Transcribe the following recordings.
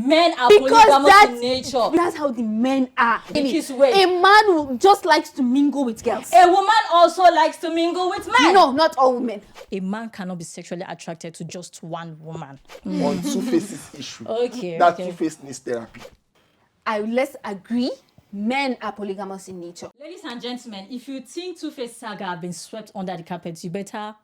Men are because polygamous in nature. That's how the men are. Because wait. A man who just likes to mingle with girls. A woman also likes to mingle with men. No, not all women. A man cannot be sexually attracted to just one woman. On two faces issue. Okay. That two face needs therapy. Let's agree. Men are polygamous in nature. Ladies and gentlemen, if you think Two-Face saga have been swept under the carpet, you better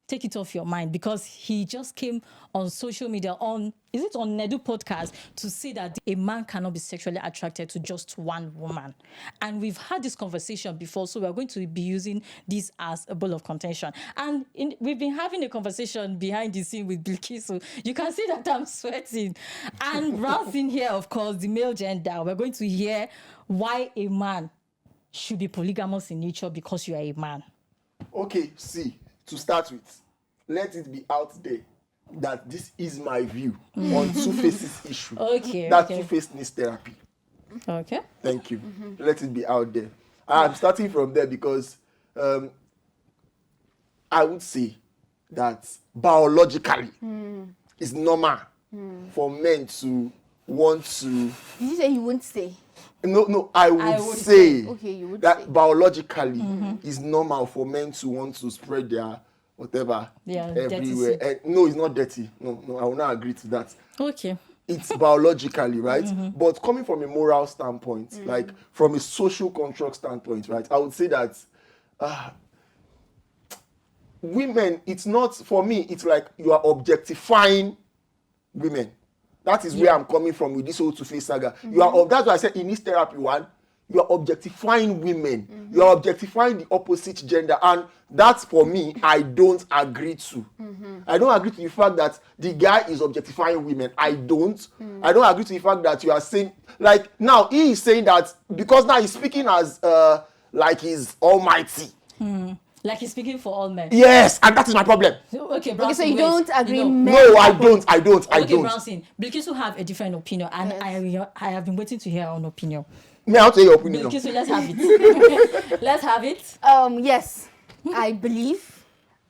take it off your mind, because he just came on social media on Nedu podcast to say that a man cannot be sexually attracted to just one woman. And we've had this conversation before, so we're going to be using this as a ball of contention. And we've been having a conversation behind the scene with Bilkis, so you can see that I'm sweating. And round in here, of course, the male gender, we're going to hear why a man should be polygamous in nature because you are a man. Okay, see, to start with, let it be out there that this is my view on two faces issue. Okay. That two face needs therapy. Okay. Thank you. Let it be out there. I'm starting from there because I would say that biologically it's normal for men to want to. Did you say you wouldn't say? No, I would say Okay, you would that say. biologically it's normal for men to want to spread their whatever everywhere. And no, it's not dirty. No, I will not agree to that. Okay. It's biologically, right? But coming from a moral standpoint, like from a social construct standpoint, right? I would say that women, it's not, for me, it's like you are objectifying women. That is where I'm coming from with this whole Two-Face saga. That's why I said in this therapy one, you are objectifying women. You are objectifying the opposite gender. And that's, for me, I don't agree to. I don't agree to the fact that the guy is objectifying women. I don't. I don't agree to the fact that you are saying, like, now he is saying that because now he's speaking as like he's almighty. Like he's speaking for all men. Yes, and that is my problem. Okay, Brownson, so you don't agree, men? No, I don't. Okay, Brownson, Bilkisu have a different opinion, and I have been waiting to hear her own opinion. May I tell your opinion? Bilkisu, let's have it. Let's have it. Yes, I believe.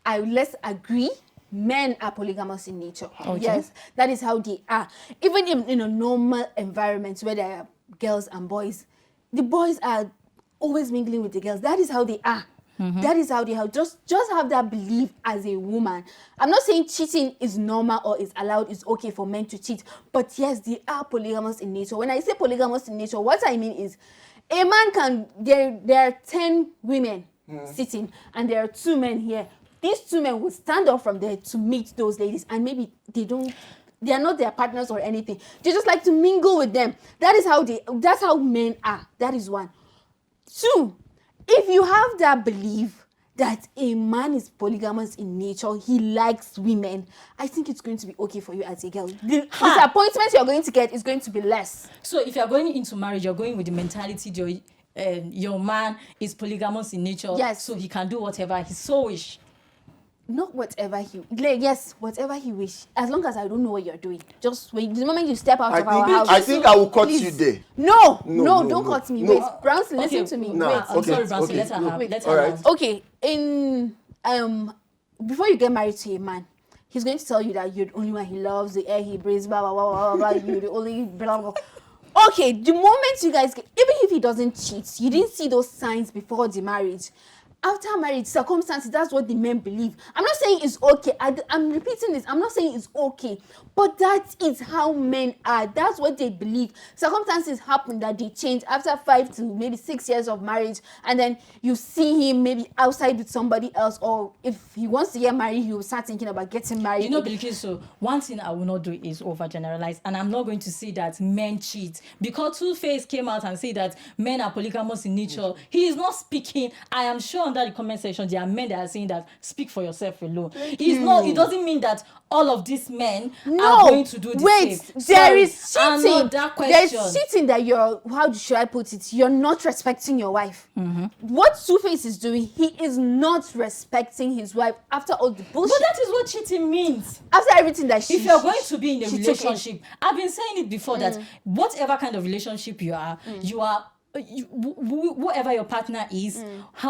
Let's agree. Men are polygamous in nature. Okay. Yes, that is how they are. Even in a normal environment where there are girls and boys, the boys are always mingling with the girls. That is how they are. That is how they are. Just have that belief as a woman. I'm not saying cheating is normal or is allowed, it's okay for men to cheat. But yes, they are polygamous in nature. When I say polygamous in nature, what I mean is a man can, there are 10 women sitting and there are 2 men here. These 2 men will stand up from there to meet those ladies, and maybe they are not their partners or anything. They just like to mingle with them. That's how men are. That is one. 2, if you have that belief that a man is polygamous in nature, he likes women, I think it's going to be okay for you as a girl. The disappointment you're going to get is going to be less. So if you're going into marriage, you're going with the mentality your man is polygamous in nature, yes, so he can do whatever he so wish. Not whatever whatever he wish. As long as I don't know what you're doing. Just wait. The moment you step out of our house. I think I will cut you there. No, don't cut me. No. Wait, Brownson, listen to me. No. Wait. I'm sorry, Brownson. Let her have. Let her have. Okay, before you get married to a man, he's going to tell you that you're the only one he loves, the air he breathes, blah blah blah blah blah. You're the only blah blah. Okay, the moment you guys get, even if he doesn't cheat, you didn't see those signs before the marriage. After marriage, circumstances, that's what the men believe. I'm not saying it's okay. I'm repeating this. I'm not saying it's okay. But that is how men are. That's what they believe. Circumstances happen that they change after 5 to maybe 6 years of marriage. And then you see him maybe outside with somebody else. Or if he wants to get married, he will start thinking about getting married. You know, Bilkis, so one thing I will not do is overgeneralize. And I'm not going to say that men cheat. Because Two-Face came out and said that men are polygamous in nature. He is not speaking. I am sure under the comment section there are men that are saying that speak for yourself alone. It doesn't mean that all of these men are going to do the same. There is cheating. There's cheating that how should I put it? You're not respecting your wife. What Two-Face is doing, he is not respecting his wife after all the bullshit. But that is what cheating means. After everything that if you're going to be in a relationship, I've been saying it before that whatever kind of relationship you are whoever your partner is,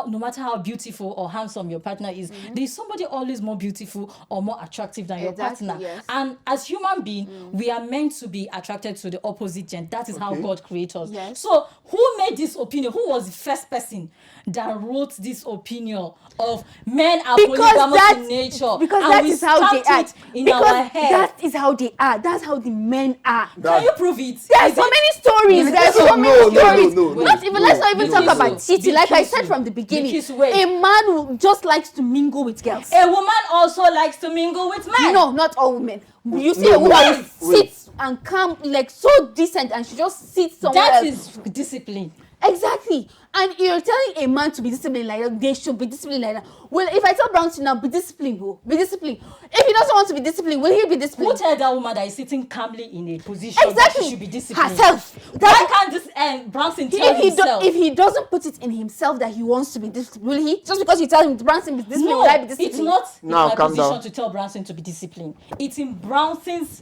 no matter how beautiful or handsome your partner is, there's somebody always more beautiful or more attractive than your partner. Yes. And as human beings, we are meant to be attracted to the opposite gender. That is how God created us. Yes. So who made this opinion? Who was the first person that wrote this opinion of men are polygamous in nature? Because and that we is how they stamped are. it in Because our head. that is how they are. That's how the men are. Can you prove it? There are Is so it- many stories. There are so many stories. Let's not even talk about cheating. Like I said from the beginning, a man who just likes to mingle with girls. A woman also likes to mingle with men. No, not all women. You see a woman who sits and calm, like so decent, and she just sits somewhere That else. is discipline. Exactly. And you're telling a man to be disciplined like that, they should be disciplined like that. Well, if I tell Brown to now be disciplined, be disciplined. If he doesn't want to be disciplined, will he be Who disciplined? tell that woman that is sitting calmly in a position that she should be disciplined? Herself. Why can't this Branson tell himself? If he doesn't put it in himself that he wants to be disciplined, will he? Just because you tell him Branson be disciplined, will I be disciplined? It's not in Now, my calm position down. to tell Branson to be disciplined. It's in Branson's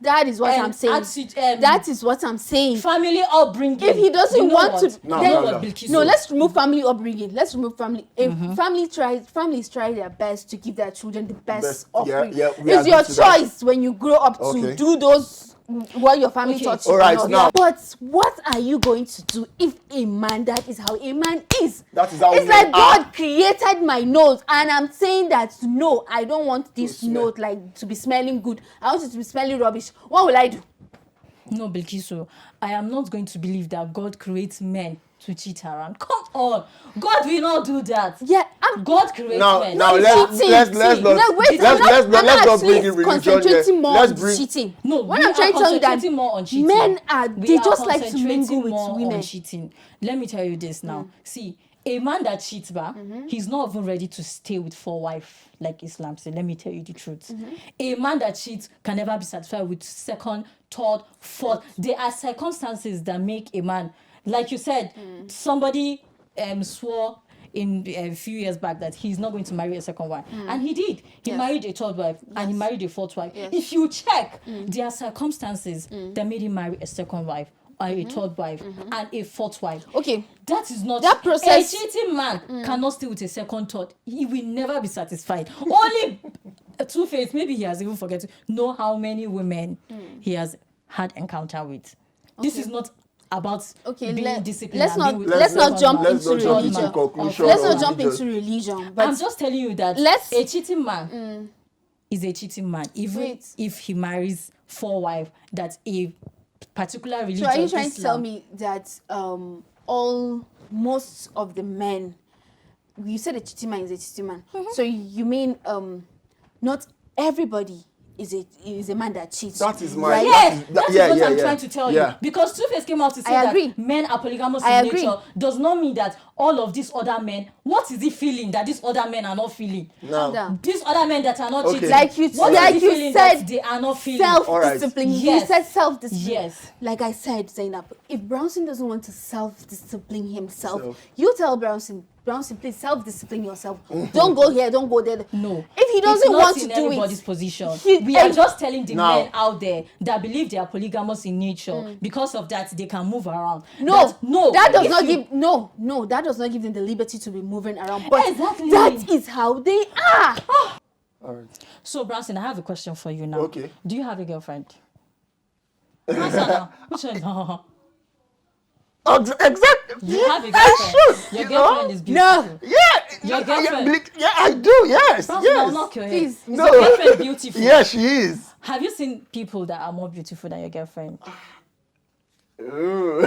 That is what I'm saying. That is what I'm saying. family upbringing. If he doesn't want to, No, let's remove family upbringing. Let's remove family. If families try their best to give their children the best upbringing. we It's agree your to that. choice when you grow up to do those what your family taught you. All right, now. But what are you going to do if a man? That is how a man is. That is how it's men like God created my nose, and I'm saying that no, I don't want this nose like to be smelling good. I want it to be smelling rubbish. What will I do? No, Bilkisu, I am not going to believe that God creates men to cheat around. Come on, God will not do that. Yeah, God creates men. Now let's not bring in religion concentrating here. more Let's on bring cheating. No, when we I'm trying to tell you that concentrating more on cheating. men are We they are just like to mingle concentrating with more women. on cheating. Let me tell you this now. See, a man that cheats back, he's not even ready to stay with 4 wives like Islam said. Let me tell you the truth. A man that cheats can never be satisfied with second, third, fourth. There are circumstances that make a man, like you said, somebody swore in a few years back that he's not going to marry a second wife, and he did. He married a third wife and he married a fourth wife. If you check, there are circumstances that made him marry a second wife, or a third wife, and a fourth wife. Okay, that is not that process. A cheating man cannot stay with a second third. He will never be satisfied. Only Two-Face, maybe he has even forgotten, know how many women he has had encounter with. This is not about being disciplined. Let's not jump into religion. Let's not jump religion. into religion. But I'm just telling you that a cheating man is a cheating man, even if he marries 4 wives. That's a particular religion. So are you trying to tell me that most of the men, you said a cheating man is a cheating man. So you mean not everybody is a man that cheats? That is my right? Yes, that is what I'm trying to tell you. Because Two-Face came out to say that men are polygamous in nature does not mean that all of these other men, what is he feeling that these other men are not feeling? No. These other men that are not cheating, like you said, that they are not feeling? Self-discipline. Right. You said self-discipline. Yes. Like I said, Zainab, if Brownson doesn't want to self-discipline himself, you tell Brownson, please self-discipline yourself. Don't go here, don't go there. No. If he doesn't want to do anybody's it, position. We are just telling the men out there that believe they are polygamous in nature. Because of that, they can move around. That does not give them the liberty to be moving around. But exactly. That is how they are. All right. So, Branson, I have a question for you now. Okay. Do you have a girlfriend? Answer now. Which one? No. Exactly. You have a girlfriend. Your girlfriend is beautiful. Yeah. Your girlfriend. Yeah, I do. Yes. Branson, I'll yes. knock your head. Please. Is your girlfriend beautiful? Yeah, she is. Have you seen people that are more beautiful than your girlfriend? You're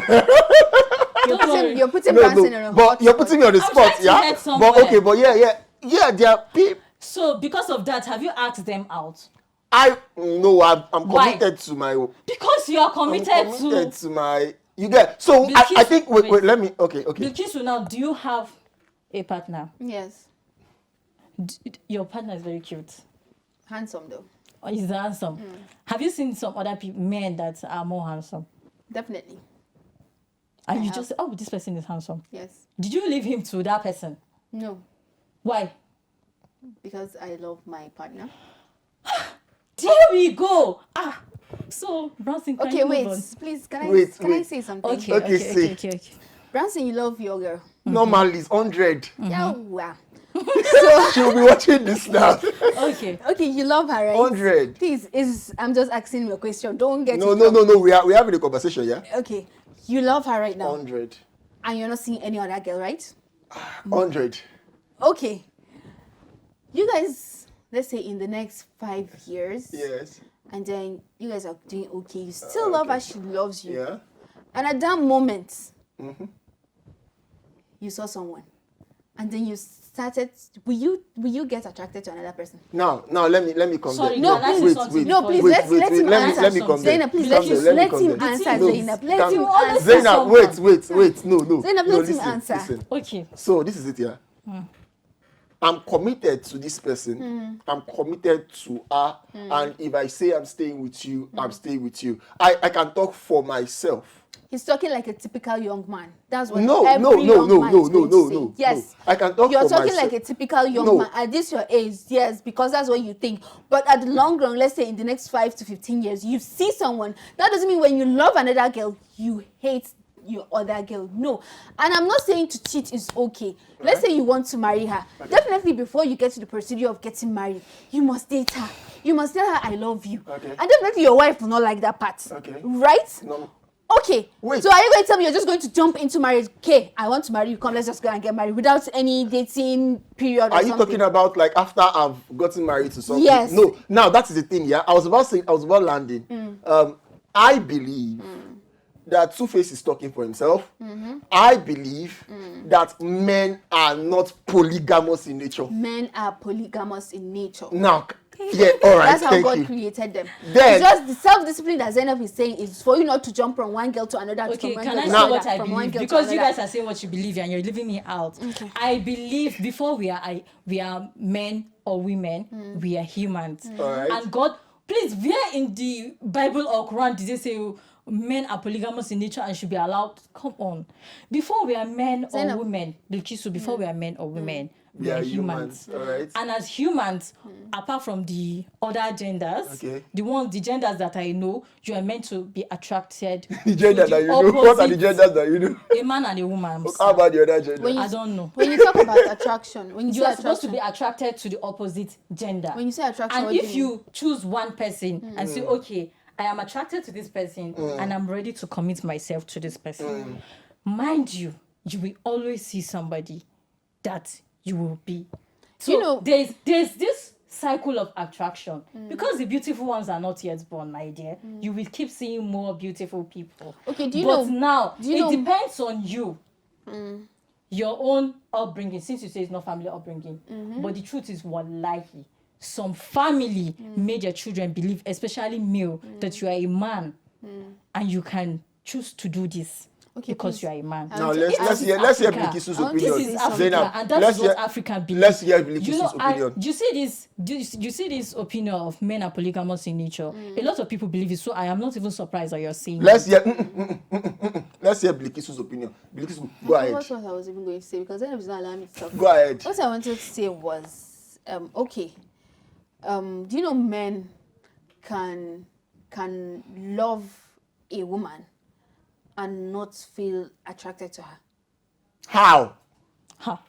putting Branson on a but you're putting me on the spot, yeah. But okay, but yeah, there are people. So because of that, have you asked them out? I'm committed to my. Because you are committed to my. You get so. I think. Wait. Let me. Okay. Bilkisu, now, do you have a partner? Yes. Your partner is very cute. Handsome though. Oh, he's handsome. Have you seen some other men that are more handsome? Definitely. And you just say, oh, this person is handsome. Yes. Did you leave him to that person? No. Why? Because I love my partner. There we go. So, Bronson, can Okay, you wait, move on? please. Can Wait, I wait. say something? Okay, say. Okay. Branson, you love your girl. Normally it's 100. Yeah, wow. So She'll be watching this now. Okay. okay, you love her, right? 100. Please, I'm just asking you a question. Don't get No. it wrong. We're having a conversation, yeah? Okay, you love her right now, 100. and you're not seeing any other girl, right? 100. Okay, you guys, let's say in the next 5 years, Yes. and then you guys are doing okay. You still love her, she loves you, Yeah. and at that moment, you saw someone, and then you started. Will you get attracted to another person? Now let me come Sorry, there. no, can I say something No, before please, you- let him answer. Let me come there. Zainab, please, Come there, let come him there. answer, No, Zainab. Let come- him always answer. say Zainab, someone. wait. No. Zainab, no, let him listen, answer. listen. Okay. So this is it, yeah. I'm committed to this person. I'm committed to her. And if I say I'm staying with you, I'm staying with you. I can talk for myself. He's talking like a typical young man. That's what No, every no, young man is going to say. no. Yes. I can talk You're for talking myself. like a typical young No. man at this your age, yes, because that's what you think. But at the long run, let's say in the next 5 to 15 years, you see someone. That doesn't mean when you love another girl, you hate your other girl. No. And I'm not saying to cheat is okay. Let's say you want to marry her. Definitely before you get to the procedure of getting married, you must date her. You must tell her I love you. Okay. And definitely your wife will not like that part. Okay. Right? No. Okay. Wait. So are you going to tell me you're just going to jump into marriage? Okay, I want to marry you. Come, let's just go and get married without any dating period or Are you something. talking about like after I've gotten married to something? Yes. No. Now that is the thing, yeah. I was about landing. I believe that Two-Face is talking for himself. I believe that men are not polygamous in nature. Men are polygamous in nature. Now, yeah, all right. That's how thank God you. created them. Then- It's just the self-discipline that Zainab is saying is for you not to jump from one girl to another. Okay, from one can girl I to say another, what I from one believe? girl to Because you another. guys are saying what you believe and you're leaving me out. Okay. I believe before we are men or women, we are humans. Alright. And God, please, where in the Bible or Quran did they say men are polygamous in nature and should be allowed? Come on. Before we are men Zainab. or women, before we are men or women, we Yeah, are humans. alright. And as humans, apart from the other genders, Okay. the genders that I know, you are meant to be attracted The gender to that the you know. What are the opposite- genders that you know? a man and a woman. How about the other gender? When you- I don't know. When you talk about attraction, when you, You say are supposed to attraction, be attracted to the opposite gender. when you say attraction, And what do if you mean? you choose one person and say, okay, I am attracted to this person and I'm ready to commit myself to this person, mind you, you will always see somebody that you will be. So You know- there's this cycle of attraction because the beautiful ones are not yet born, my dear. You will keep seeing more beautiful people. Okay, do you but know- now do you it know- depends on you. Your own upbringing, since you say it's not family upbringing, but the truth is, wallahi, some family made their children believe, especially male, that you are a man and you can choose to do this Okay, because please. you are a man. Now This let's is hear Africa. Blikisu's I want to opinion. This is Africa, Zainab, and that let's is what hear- Africa believes. Let's hear Blikisu's You know, opinion. do you see this? Do you see this opinion of men are polygamous in nature? A lot of people believe it, so I am not even surprised that you're saying Let's it. hear. Let's hear Blikisu's opinion. Blikisu, go I ahead. forgot what I was even going to say because Zainab is not allowing me to talk. Go ahead. What I wanted to say was, okay, do you know men can love a woman and not feel attracted to her? How? Ha.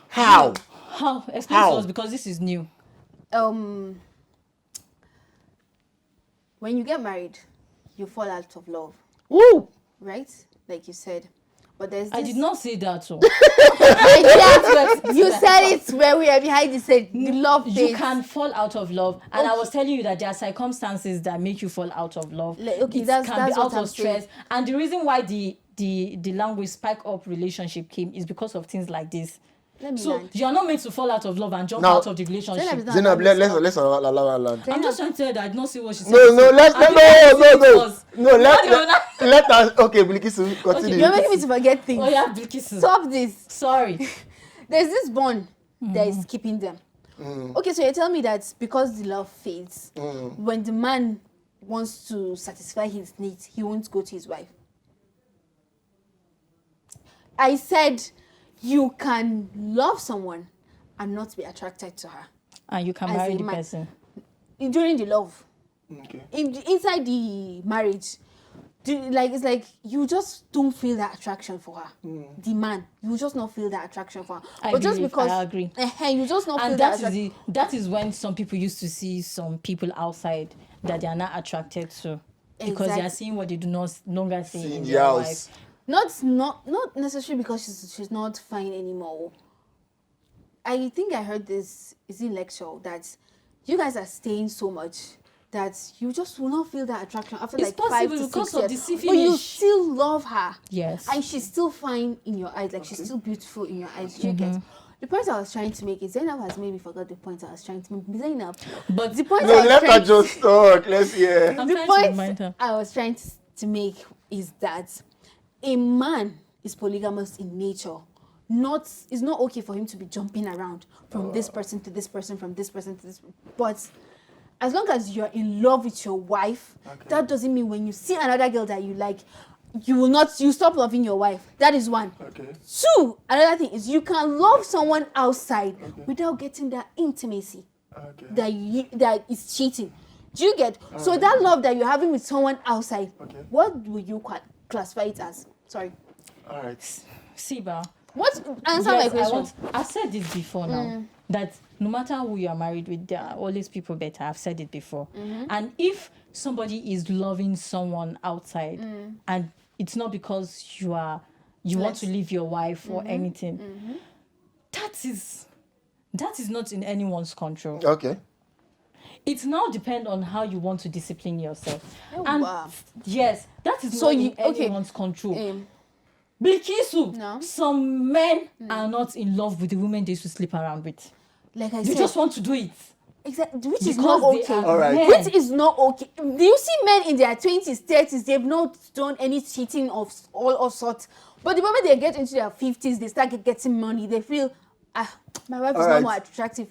How? How? Explain How? to us because this is new. When you get married, you fall out of love, Woo! right? Like you said. But there's I this... did not say that. So You said it where we are behind the love you phase. can fall out of love, and I Okay. was telling you that there are circumstances that make you fall out of love. Okay, It that's can be what out I'm of stress, saying. and the reason why the language spike up relationship came is because of things like this. Let me So land. you are not meant to fall out of love and jump Now- out of the relationship. Zainab is not Zainab, allowing me to let's talk. allow her land. I'm just trying to tell you that I did not see what she said. No, So, let's I think I see it was- let us. Okay, Blikisu, continue. You're making me to forget things. Oh yeah, Bilkisu. Stop this. Sorry. There's this bond that is keeping them. Okay, so you tell me that because the love fades, when the man wants to satisfy his needs, he won't go to his wife. I said you can love someone and not be attracted to her And you can As marry a the man. person. during the love. Okay. Inside the marriage, it's like you just don't feel that attraction for her. The man, you just not feel that attraction for her. I But just believe, because I agree. You just not feel And that that is when some people used to see some people outside that they are not attracted to because they are Exactly. seeing what they do not longer see See in the their house. wife. Not necessarily because she's not fine anymore. I think I heard this is in lecture that you guys are staying so much that you just will not feel that attraction after It's like 5 possible to because 6 of years. the But you syphilis. still love her. Yes. And she's still fine in your eyes. Like she's still beautiful in your eyes. You get the point I was trying to make is Zainab has maybe forgot the point I was trying to make. Zainab, But the point No, I was let her trying to- just talk. Let's hear. I'm the trying to point remind her. I was trying to make is that a man is polygamous in nature. It's not okay for him to be jumping around from this person to this person, from this person to this. But as long as you're in love with your wife, that doesn't mean when you see another girl that you like, you stop loving your wife. That is one. Okay. 2, another thing is you can love someone outside without getting that intimacy Okay. that is cheating. Do you get? So that love that you're having with someone outside, what would you classify it as? Sorry. All right. Siba. What? Answer my question. I've said this before now that no matter who you are married with, there are always people better. I've said it before. And if somebody is loving someone outside and it's not because you want to leave your wife or anything, that is not in anyone's control. Okay. It now depends on how you want to discipline yourself. Oh, And wow. yes, that is So not you- in okay. anyone's control. Um, Blikisu, No. some men are not in love with the women they used to sleep around with. like I They said, just want to do it. exactly, which is Because not they okay. are All right. men. Which is not okay. Do you see men in their 20s, 30s? They've not done any cheating of all sorts. But the moment they get into their 50s, they start getting money. They feel, my wife is All not right. more attractive.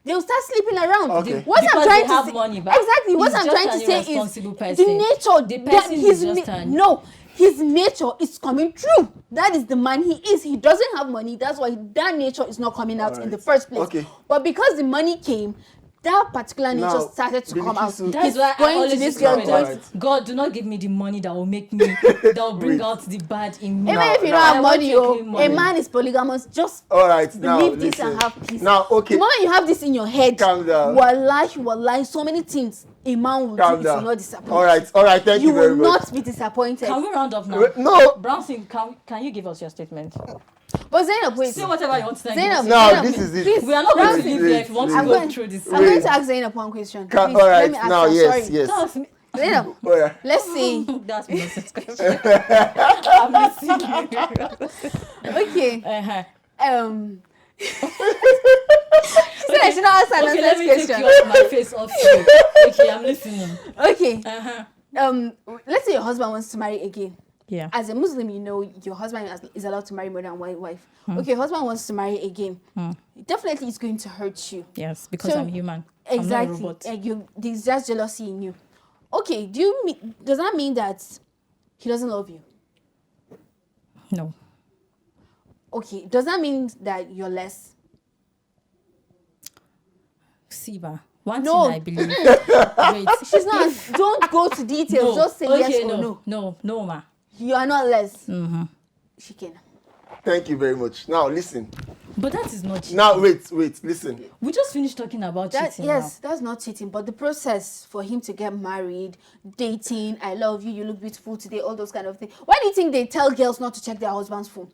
They'll start sleeping around. Okay. What Because I'm trying they to have say, money, but exactly. What he's I'm just trying an to say is irresponsible the person. nature. The that person his is just an- no, his nature is coming true. That is the man he is. He doesn't have money. That's why that nature is not coming out in the Alright. first place. Okay. But because the money came, that particular nature Now, started to come out. Bilikisu- That's He's why I going to always this used girl. pray going- that God, do not give me the money that will make me, that will bring Wait. out the bad in me. Even Now- if you now- don't I have want money, your oh, clean a money. man is polygamous. Just All right. Now, believe this listen. and have peace. Now, okay. The moment you have this in your head, Calm down. wallahi, so many things a man will Calm do, it will down. not disappoint. All right. Thank you, You very will much. not be disappointed. Can we round up now? Wait, no. Brownson, can you give us your statement? But Zainab, wait. Say whatever you want to say. Zainab, Now, Zainab, this is it. please, We are not going to Brownson, leave here if you want to I'm go going, through this. I'm going Wait. to ask Zainab one question. All Please, let right. me ask Now, her. yes, Sorry. yes. Tell us. Zainab, Oh, yeah. let's see. That's my nonsense question. I'm listening. Okay. Uh-huh. So I should not ask Okay, let another me take question. my face off you. Okay, I'm listening. Okay. Uh-huh. Let's say your husband wants to marry again. Yeah. As a Muslim, you know your husband is allowed to marry more than one wife. Okay, your husband wants to marry again. Definitely, it's going to hurt you. Yes, because So- I'm human. Exactly. I'm not a robot. There's just jealousy in you. Okay, does that mean that he doesn't love you? No. Okay, does that mean that you're less? Siba, one No. thing I believe. Wait. She's not. Don't go to details. Just say yes or no. No, ma. You are not less. She can. Thank you very much. Now, listen. But that is not cheating. Now, wait. Listen. We just finished talking about cheating Yes, that's not cheating. But the process for him to get married, dating, I love you, you look beautiful today, all those kind of things. Why do you think they tell girls not to check their husband's phone?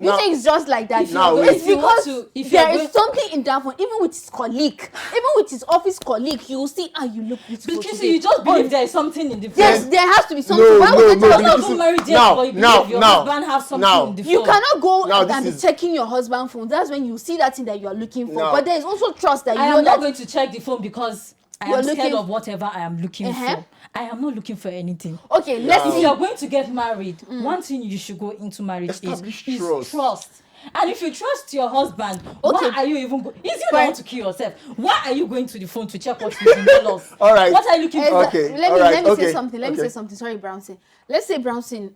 You Now- think it's just like that? Now, It's wait. If you want because to- if there you're is something in that phone, even with his colleague, even with his office colleague, you will see, you look beautiful Because today. you just believe there is something in the phone. Yes, there has to be something. No, Why would they tell You're not us? even married yet, Now, but you now, believe your now, husband have something now. in the phone. You cannot go Now, this and be is- checking your husband's phone. That's when you see that thing that you are looking for. Now- But there is also trust that you I know am not that going to check the phone because I You're am scared looking- of whatever I am looking Uh-huh. for. I am not looking for anything. okay, let's If see. you are going to get married, one thing you should go into marriage Establish is trust. trust. And if you trust your husband, Okay. why are you even is you Fine. that want to kill yourself? Why are you going to the phone to check what he's in the laws? All right. What are you looking for? Okay, Let alright, me okay, say something. Let me okay. say something. Sorry, Brownson. Let's say Brownson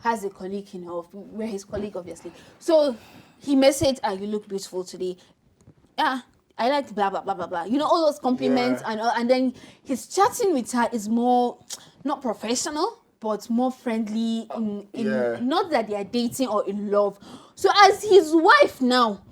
has a colleague, we're his colleague, obviously. So he messaged, you look beautiful today. Yeah, I like blah blah blah blah blah. You know, all those compliments and then his chatting with her is more not professional, but more friendly. Not that they are dating or in love. So as his wife now,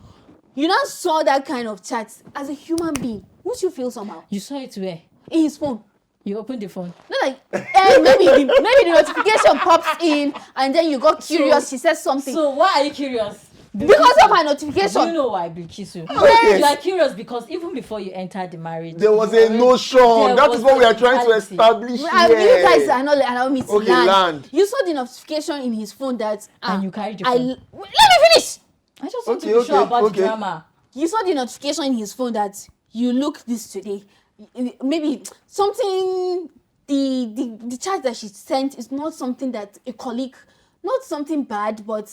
you now saw that kind of chat as a human being. Won't you feel somehow? You saw it where? In his phone. You opened the phone. Not like maybe the notification pops in and then you got curious. She says something. So why are you curious? Because of her notification. Do you know why, Bilkisu? Yes. You are curious because even before you entered the marriage, There was a notion. That is what we are trying to establish You here. guys are not allowing me to Okay, land. You saw the notification in his phone that and you carried your phone. let me finish. I just want to be sure about the drama. You saw the notification in his phone that you look this today. Maybe something the chat that she sent is not something that a colleague, not something bad, but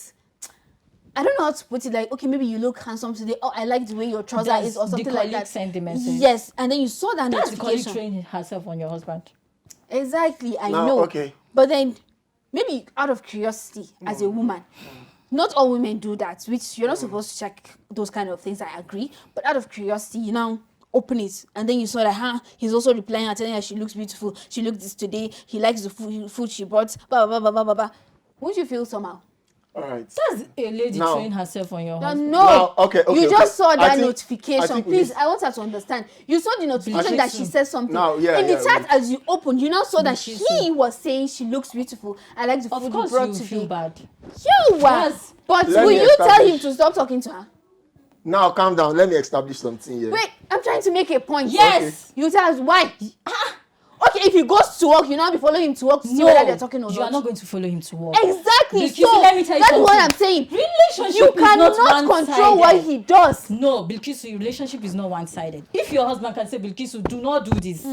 I don't know how to put it. Like, okay, maybe you look handsome today. Oh, I like the way your trouser is, or something like that. Sent the message. Yes, and then you saw that That's the notification. colleague trained herself on your husband. Exactly, I Now, know. okay. But then, maybe out of curiosity, as a woman, not all women do that, which you're not supposed to check those kind of things. I agree, but out of curiosity, you now open it, and then you saw that, he's also replying her, telling her she looks beautiful. She looked this today. He likes the food she bought. Blah blah blah blah blah blah. Won't you feel somehow? All right. That's a lady train herself on your husband. No. Now, okay, You just saw that I think notification. Please, I want her to understand. You saw the notification that she said something. Now, in the chat, as you opened, you now saw that she he was saying she looks beautiful. I like the food Of you course brought you today. feel bad. You were. Yes. But Let will me you tell establish. him to stop talking to her? Now, calm down. Let me establish something here. Wait, I'm trying to make a point. Yes. You tell us why. Okay, if he goes to work, you now be following him to work to see No, whether they're talking or you not. are not going to follow him to work. Exactly. Bilkisu, So let me tell you that's something. what I'm saying. Relationship You is not cannot control what one-sided. he does. No, Bilkisu, relationship is not one-sided. If your husband can say, Bilkisu, do not do this,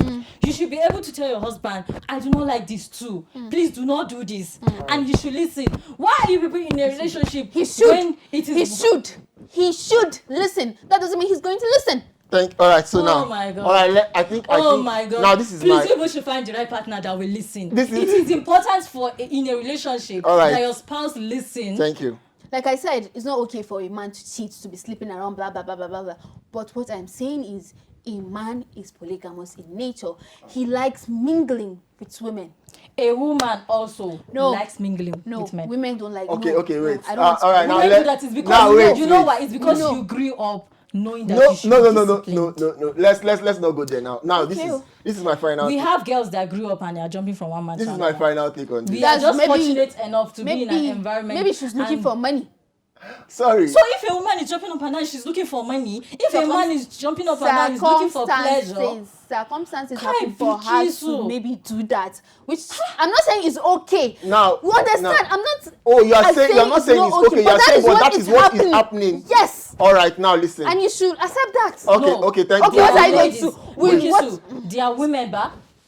you should be able to tell your husband, I do not like this too. Please do not do this. And you should listen. Why are you people in a relationship He should. when it is... He should listen. That doesn't mean he's going to listen. All right, so Oh now. my God. All right, I think. My God. Now, this is Please, my. you should find the right partner that will listen. This is- It is important in a relationship All right. that your spouse listen. Thank you. Like I said, it's not okay for a man to cheat, to be sleeping around, blah, blah, blah, blah, blah, blah. But what I'm saying is, a man is polygamous in nature. He likes mingling with women. A woman also likes mingling No, with men. women don't like. Okay, no, okay, no, wait. I don't want to. All right, now Women do that is because you know why? It's because No. you grew up knowing that No, you should no, be no, no, no, disciplined. no. Let's not go there now. Now, Okay. this is my final. We have girls that grew up and they are jumping from one man This to is my another. final take on this. We are That's just maybe- fortunate enough to be in an environment. Maybe she's looking and- for money. Sorry. So if a woman is jumping up and down, she's looking for money. If a man is jumping up and down, he's looking for pleasure. Circumstances Kai happen for her to Bilkisu. maybe do that, which I'm not saying is okay. Now, you understand? now- I'm not. Oh, you are I'm saying you're not saying it's okay. but You're saying, but that is is what is happening. Yes, All right, now listen. and you should accept that. Okay, No. okay, thank Okay, you. what are you going Ladies, to? With Bilkisu, what? there are women,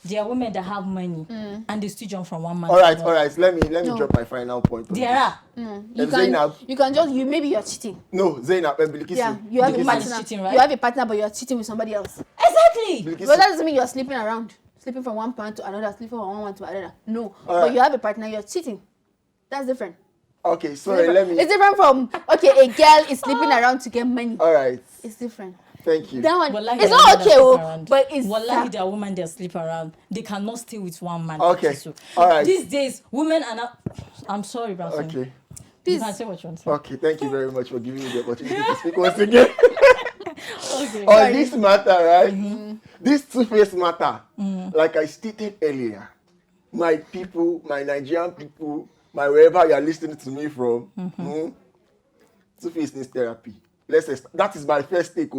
there are women that have money and they still jump from one man All to right, another. all right. Let me No. drop my final point. on There this. are. You Zainab. can just maybe you're cheating. No, Zainab and Bilkisu. Yeah, you have a Bilkisu is partner. cheating, right? You have a partner, but you're cheating with somebody else. Exactly. Bilkisu. But that doesn't mean you're sleeping around, sleeping from one man to another, sleeping from one man to another. No, All but right. you have a partner, you're cheating. That's different. Okay, sorry. Let me. It's different from a girl is sleeping around to get money. All right. It's different. Thank you. That one, Wallahi, it's there are not women that okay, sleep oh, around. but it's Wallahi, there are women that sleep around. They cannot stay with one man. Okay. Bilkisu. All right. These days, women are not. I'm sorry, Branson. Okay. You Please. can say what you want to say. Okay. Thank you very much for giving me the opportunity to speak once again. Okay. On this matter, right? This two-face matter, like I stated earlier, my people, my Nigerian people, my wherever you are listening to me from, two-face needs therapy. That is my first take.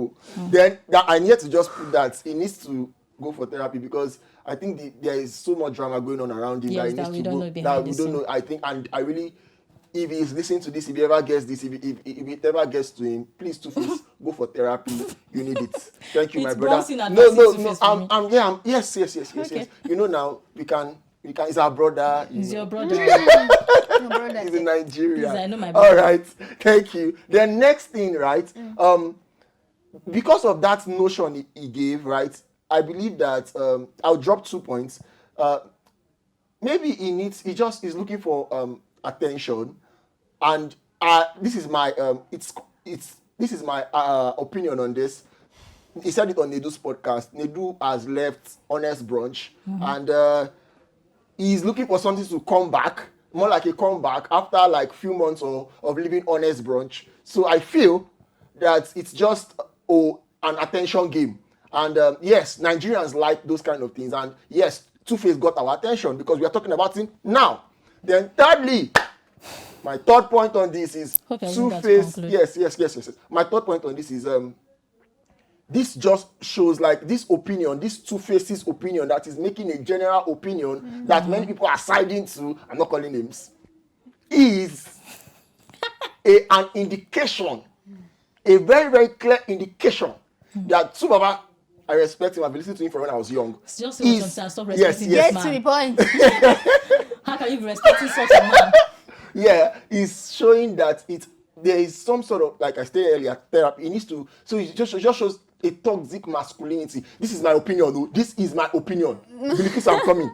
Then I need to just put that he needs to go for therapy because I think there is so much drama going on around him Yes, that that he we needs to don't go. know behind That we the don't scene. know. I think, and I really, if he is listening to this, if he ever gets this, if it ever gets to him, please two-face go for therapy. You need it. Thank you, my It's brother. bouncing at No, us, no, Two-Face no. for me. Yes. Okay. You know now we can. It's our brother. He's know. your brother. Your brother. He's in Nigeria. Please, I know my All brother. right. Thank you. The next thing, right? Because of that notion he gave, right? I believe that I'll drop 2 points. Maybe he just is looking for attention, and this is my this is my opinion on this. he said it on Nedu's podcast. Nedu has left Honest Brunch, and he's looking for something to come back, more like a comeback after like few months of leaving Honest Brunch. So I feel that it's just an attention game. And yes, Nigerians like those kind of things. And yes, Two-Face got our attention because we are talking about him now. Then thirdly, my third point on this is Two-Face. Yes. My third point on this is this just shows like this opinion, this Two-Face's opinion that is making a general opinion that many people are siding to, I'm not calling names, is an indication, a very, very clear indication that Subaba, I respect him, I've listened to him from when I was young. It's just so much stop respecting yes. this Get man. to the point. How can you be respecting such a man? Yeah, it's showing that there is some sort of, like I stated earlier, therapy. It needs to, so it just shows a toxic masculinity. This is my opinion, though. This is my opinion. Because I'm coming.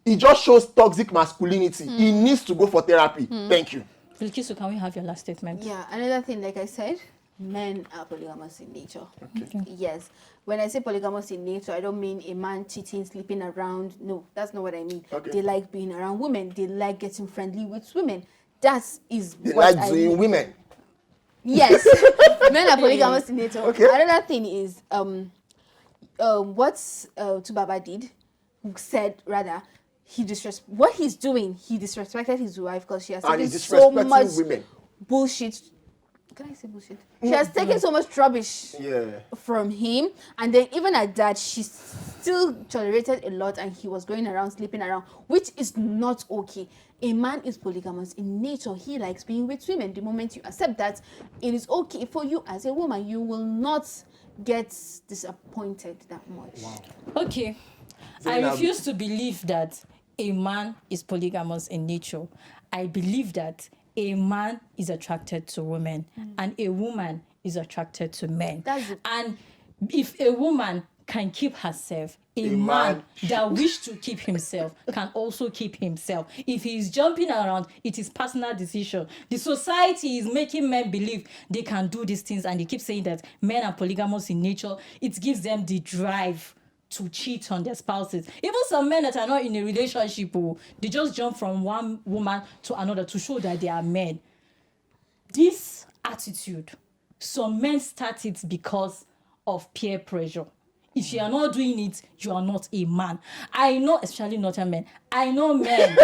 It just shows toxic masculinity. He needs to go for therapy. Thank you. Bilkisu, can we have your last statement? Yeah, another thing, like I said, men are polygamous in nature. Okay. Yes. When I say polygamous in nature, I don't mean a man cheating, sleeping around. No, that's not what I mean. Okay. They like being around women. They like getting friendly with women. That is They what like I doing mean. women. Yes. Men are polygamous in nature. Okay. Another thing is what Tubaba did, said rather, what he's doing, he disrespected his wife because she has And taken he's so disrespecting much women. bullshit. Can I say bullshit? She has taken so much rubbish from him, and then even at that, she still tolerated a lot, and he was going around sleeping around, which is not okay. A man is polygamous in nature. He likes being with women. The moment you accept that, it is okay for you as a woman. You will not get disappointed that much. Wow. Okay. I refuse to believe that a man is polygamous in nature. I believe that a man is attracted to women and a woman is attracted to men. And if a woman can keep herself, a man that wish to keep himself can also keep himself. If he is jumping around, it is personal decision. The society is making men believe they can do these things, and they keep saying that men are polygamous in nature. It gives them the drive to cheat on their spouses. Even some men that are not in a relationship, they just jump from one woman to another to show that they are men. This attitude, some men start it because of peer pressure. If you are not doing it, you are not a man. I know, especially not a man. I know men.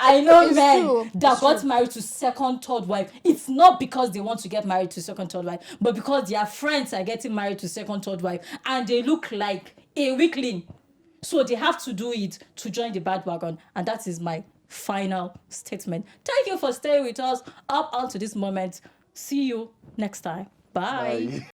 I know It's men true. that got married to second, third wife. It's not because they want to get married to second, third wife, but because their friends are getting married to second, third wife, and they look like a weakling. So they have to do it to join the bandwagon. And that is my final statement. Thank you for staying with us up until this moment. See you next time. Bye.